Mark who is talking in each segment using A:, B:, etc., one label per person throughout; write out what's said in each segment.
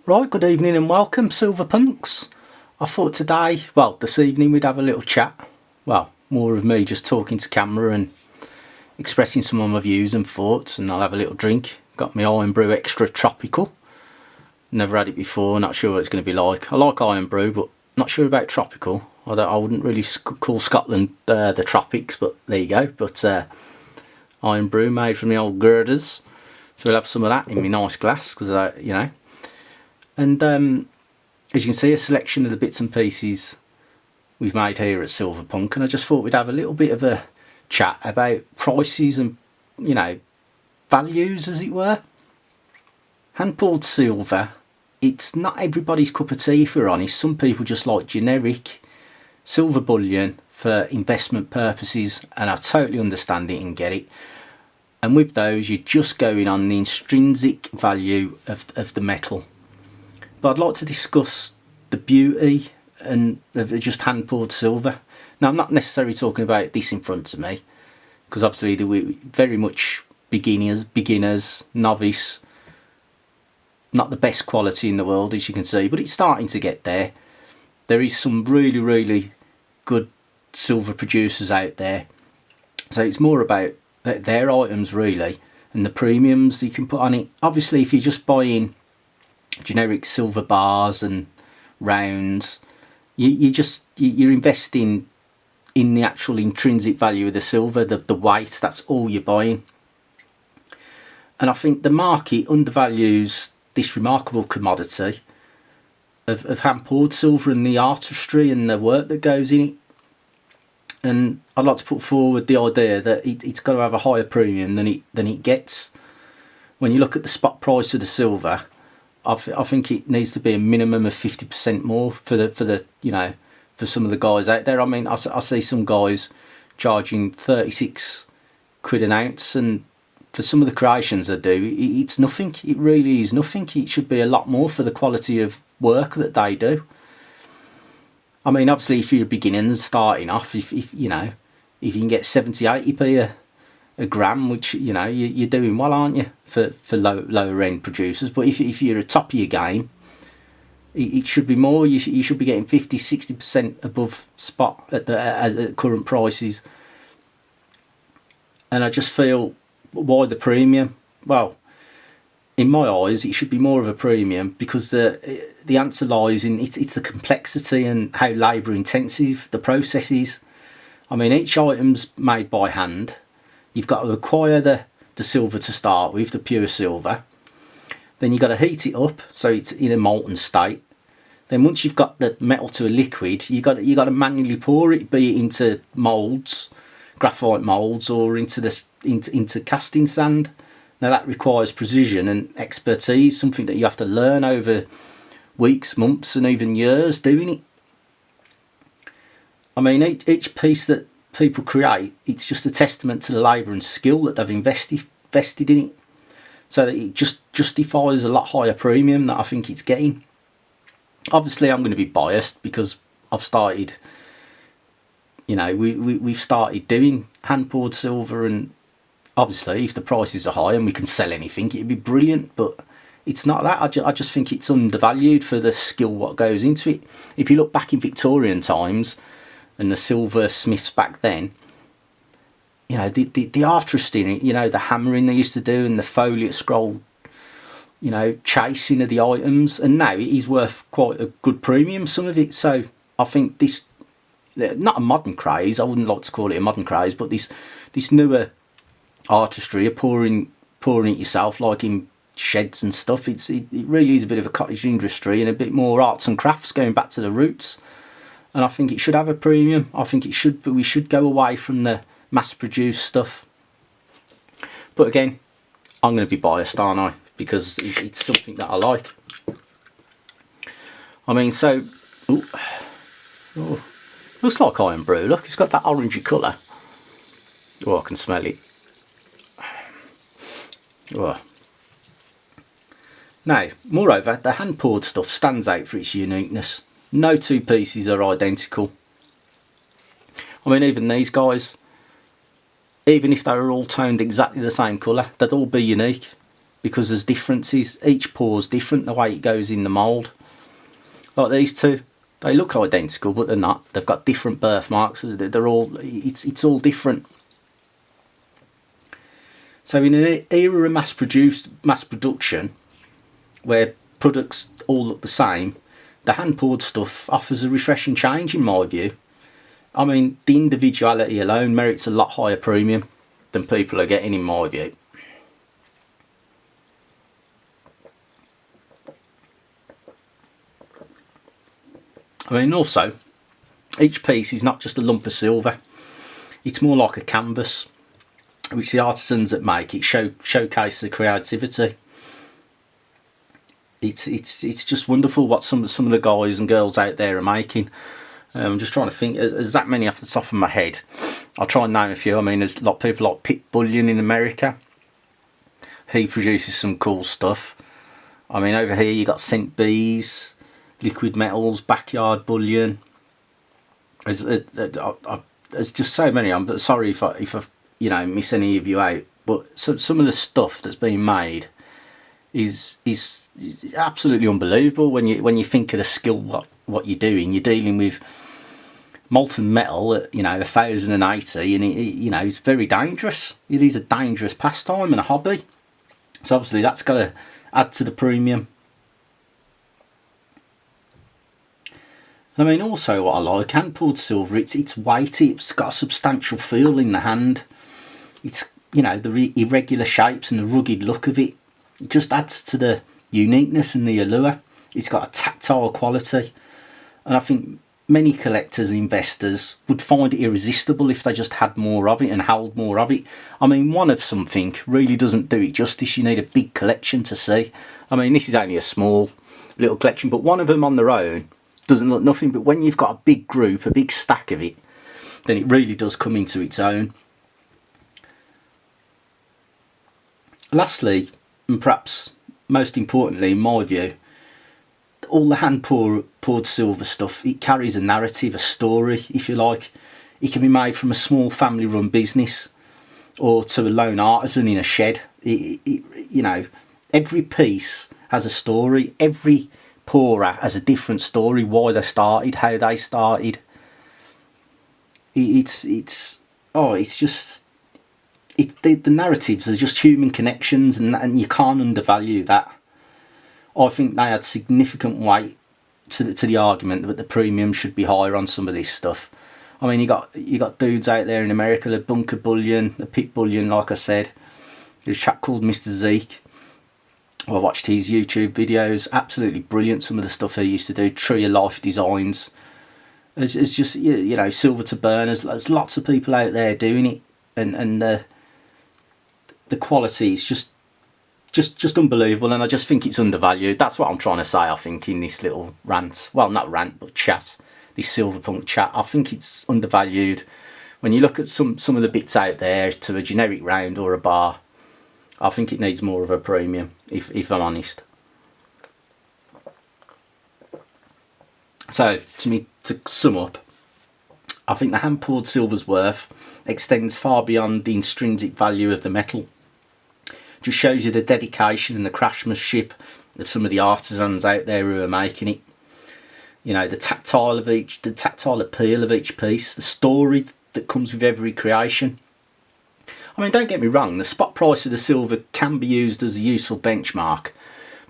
A: Right, good evening and welcome, Silver Punks. I thought today, well, this evening we'd have a little chat. Well, more of me just talking to camera and expressing some of my views and thoughts, and I'll have a little drink. Got my Iron Brew Extra Tropical. Never had it before, not sure what it's going to be like. I like Iron Brew, but not sure about Tropical. I wouldn't really call Scotland the tropics, but there you go. But Iron Brew made from the old girders. So we'll have some of that in my nice glass, because you know. And as you can see, a selection of the bits and pieces we've made here at Silver Punk, and I just thought we'd have a little bit of a chat about prices and, you know, values, as it were. Hand-poured silver, it's not everybody's cup of tea, if we're honest. Some people just like generic silver bullion for investment purposes, and I totally understand it and get it. And with those, you're just going on the intrinsic value of the metal. But I'd like to discuss the beauty and of just hand-poured silver. Now, I'm not necessarily talking about this in front of me, because obviously we're very much beginners, novice, not the best quality in the world, as you can see, but it's starting to get there. There is some really, really good silver producers out there. So it's more about their items, really, and the premiums you can put on it. Obviously, if you're just buying generic silver bars and rounds, you're investing in the actual intrinsic value of the silver, the weight. That's all you're buying. And I think the market undervalues this remarkable commodity of hand-poured silver and the artistry and the work that goes in it. And I'd like to put forward the idea that it's got to have a higher premium than it gets. When you look at the spot price of the silver, I think it needs to be a minimum of 50% more for the you know, for some of the guys out there. I mean, I see some guys charging 36 quid an ounce, and for some of the creations they do, it's nothing. It really is nothing. It should be a lot more for the quality of work that they do. I mean, obviously, if you're a beginner and starting off, if you know, if you can get 70-80p a gram, which, you know, you're doing well, aren't you, for lower end producers. But if you're at top of your game, it should be more. You should be getting 50-60% above spot at current prices. And I just feel, why the premium? Well, in my eyes, it should be more of a premium, because the answer lies in it's the complexity and how labour intensive the process is. I mean, each item's made by hand. You've got to acquire the silver to start with, the pure silver. Then you've got to heat it up so it's in a molten state. Then once you've got the metal to a liquid, you got to manually pour it, be it into moulds, graphite moulds, or into casting sand. Now that requires precision and expertise, something that you have to learn over weeks, months, and even years doing it. I mean, each piece that people create, it's just a testament to the labour and skill that they've invested in it, so that it just justifies a lot higher premium that I think it's getting. Obviously, I'm going to be biased because I've started, you know, we've started doing hand-poured silver, and obviously if the prices are high and we can sell anything, it'd be brilliant. But it's not that. I just think it's undervalued for the skill what goes into it. If you look back in Victorian times and the silversmiths back then, you know, the artistry, you know, the hammering they used to do, and the foliate scroll, you know, chasing of the items. And now it is worth quite a good premium, some of it. So I think this, not a modern craze, I wouldn't like to call it a modern craze, but this newer artistry of pouring it yourself, like in sheds and stuff, it really is a bit of a cottage industry and a bit more arts and crafts, going back to the roots. And I think it should have a premium. I think we should go away from the mass-produced stuff. But again, I'm going to be biased, aren't I? Because it's something that I like. I mean, so, looks like Iron Brew. Look, it's got that orangey colour. Oh, I can smell it. Oh. Now, moreover, the hand-poured stuff stands out for its uniqueness. No two pieces are identical. I mean, even these guys, even if they were all toned exactly the same colour, they'd all be unique. because there's differences. Each pore's different, the way it goes in the mould. Like these two, they look identical, but they're not. They've got different birthmarks. They're all, it's all different. So in an era of mass production, where products all look the same, the hand poured stuff offers a refreshing change in my view. I mean, the individuality alone merits a lot higher premium than people are getting in my view. I mean, also, each piece is not just a lump of silver. It's more like a canvas, which the artisans that make it showcase the creativity. It's just wonderful what some of the guys and girls out there are making. I'm just trying to think. There's that many off the top of my head. I'll try and name a few. I mean, there's a lot of people like Bullion in America. He produces some cool stuff. I mean, over here you got Scent Bees, Liquid Metals, Backyard Bullion. There's just so many. I'm sorry if I miss any of you out. But some of the stuff that's being made is absolutely unbelievable when you think of the skill what you're doing. You're dealing with molten metal at 1080, and it's very dangerous. It is a dangerous pastime and a hobby. So obviously that's got to add to the premium. I mean, also what I like, hand poured silver, it's weighty, it's got a substantial feel in the hand. It's, the irregular shapes and the rugged look of it. It just adds to the uniqueness and the allure. It's got a tactile quality, and I think many collectors and investors would find it irresistible if they just had more of it and held more of it. I mean, one of something really doesn't do it justice. You need a big collection to see. I mean, this is only a small little collection, but one of them on their own doesn't look nothing. But when you've got a big group, a big stack of it, then it really does come into its own. Lastly, and perhaps most importantly in my view, all the hand poured silver stuff, it carries a narrative, a story if you like. It can be made from a small family run business or to a lone artisan in a shed. Every piece has a story. Every pourer has a different story, why they started, how they started. The narratives are just human connections, and you can't undervalue that. I think they add significant weight to the argument that the premium should be higher on some of this stuff. I mean, you got dudes out there in America, the Bunker Bullion, the Pit Bullion, like I said. There's a chap called Mr. Zeke. I watched his YouTube videos, absolutely brilliant. Some of the stuff he used to do, Tree of Life designs. It's just silver to burn. There's lots of people out there doing it, and the quality is just unbelievable, and I just think it's undervalued. That's what I'm trying to say, I think, in this little rant. Well, not rant, but chat. This Silverpunk chat. I think it's undervalued. When you look at some of the bits out there to a generic round or a bar, I think it needs more of a premium, if I'm honest. So, to sum up, I think the hand poured silver's worth extends far beyond the intrinsic value of the metal. Just shows you the dedication and the craftsmanship of some of the artisans out there who are making it. The tactile appeal of each piece, the story that comes with every creation. I mean, don't get me wrong, the spot price of the silver can be used as a useful benchmark,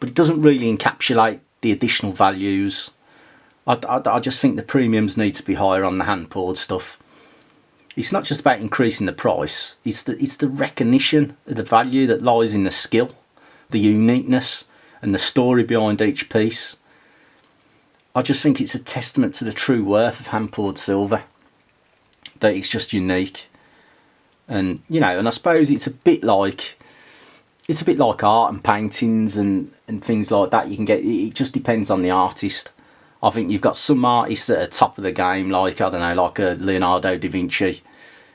A: but it doesn't really encapsulate the additional values. I just think the premiums need to be higher on the hand poured stuff. It's not just about increasing the price, it's the recognition of the value that lies in the skill, the uniqueness and the story behind each piece. I just think it's a testament to the true worth of hand poured silver, that it's just unique. And and I suppose it's a bit like art and paintings and things like that. You can get, it just depends on the artist. I think you've got some artists that are top of the game, like, I don't know, like a Leonardo da Vinci.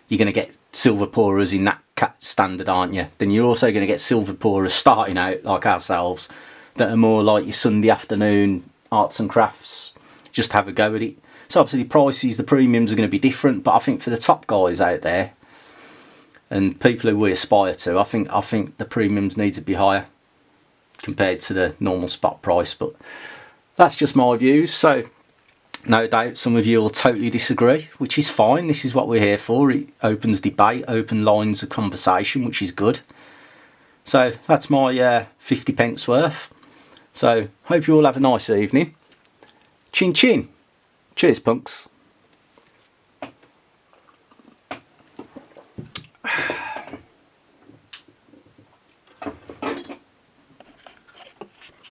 A: You're going to get silver pourers in that standard, aren't you? Then you're also going to get silver pourers starting out, like ourselves, that are more like your Sunday afternoon arts and crafts, just have a go at it. So obviously the prices, the premiums are going to be different, but I think for the top guys out there, and people who we aspire to, I think the premiums need to be higher. compared to the normal spot price, but that's just my views. So no doubt some of you will totally disagree, which is fine. This is what we're here for. It opens debate, open lines of conversation, which is good. So that's my 50 pence worth. So hope you all have a nice evening. Chin chin. Cheers, punks.